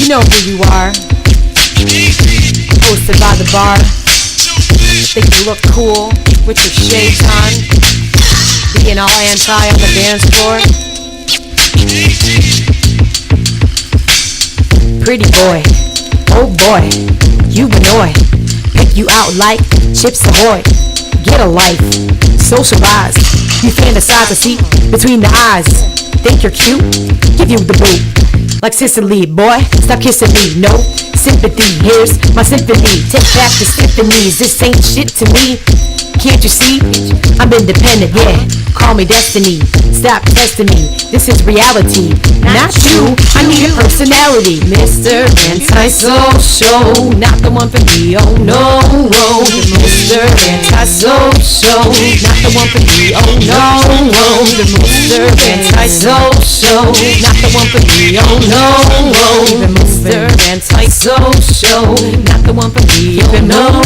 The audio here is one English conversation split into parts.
You know who you are. Posted by the bar. Think you look cool with your shades on. Being all anti on the dance floor. Pretty boy, oh boy, you annoy. Pick you out like Chips Ahoy. Get a life, socialize. You fantasize a seat between the eyes. Think you're cute? Give you the boot. Like Sicily, boy, stop kissing me. No sympathy, here's my symphony. Take back the symphonies, this ain't shit to me. Can't you see? I'm independent, yeah. Call me destiny. Stop testing me. This is reality. Not you. I need a personality. Mr. Antisocial. Not the one for me. Oh no. Mr. Antisocial. Not the one for me. Oh no. Mr. Antisocial. Not the one for me. Oh no. Mr. Antisocial. Not the one for me. Oh no.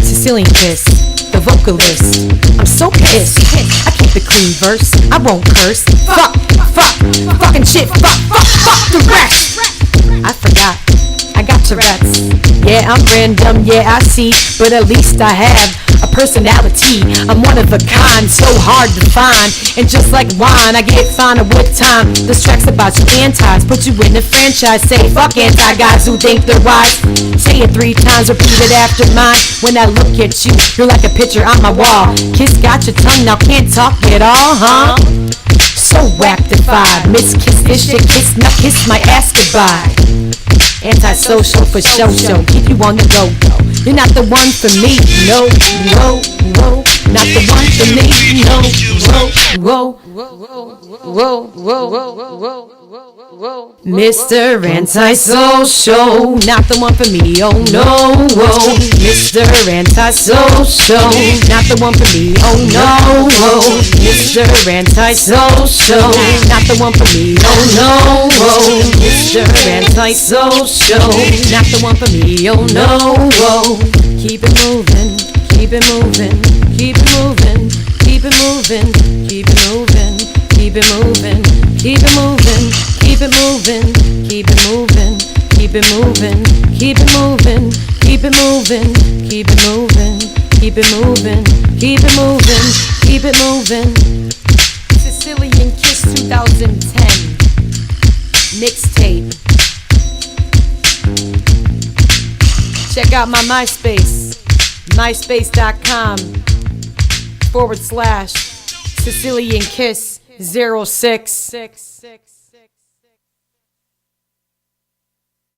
Sicilian Kiss, the vocalist. I'm so pissed. I keep a clean verse. I won't curse. Fucking shit. Fuck the rest. I forgot. I got Tourette's. Yeah, I'm random. Yeah, I see. But at least I have a personality. I'm one of a kind, so hard to find. And just like wine, I get finer with time. This track's about you antis, put you in the franchise. Say fuck anti-guys who think they're wise. Say it 3 times, repeat it after mine. When I look at you, you're like a picture on my wall. Kiss got your tongue, now can't talk at all, huh? So wactified, Miss Kiss this shit, kiss, now kiss my ass goodbye. Antisocial for show, keep you on the go. You're not the one for me, no. Not the one for me, no. Mr. Antisocial, not the one for me, oh no. Mr. Antisocial, not the one for me, oh no. Mr. Antisocial, not the one for me, oh no. Mr. Antisocial, not the one for me, oh no. Keep it moving, keep it moving, keep it moving, keep it moving, keep it moving, keep it moving, keep it moving, keep it moving, keep it moving, keep it moving, keep it moving, keep it moving, keep it moving, keep it moving, keep it moving, keep it moving. Sicilian Kiss 2010 mixtape. Check out my MySpace, myspace.com/Sicilian Kiss 06.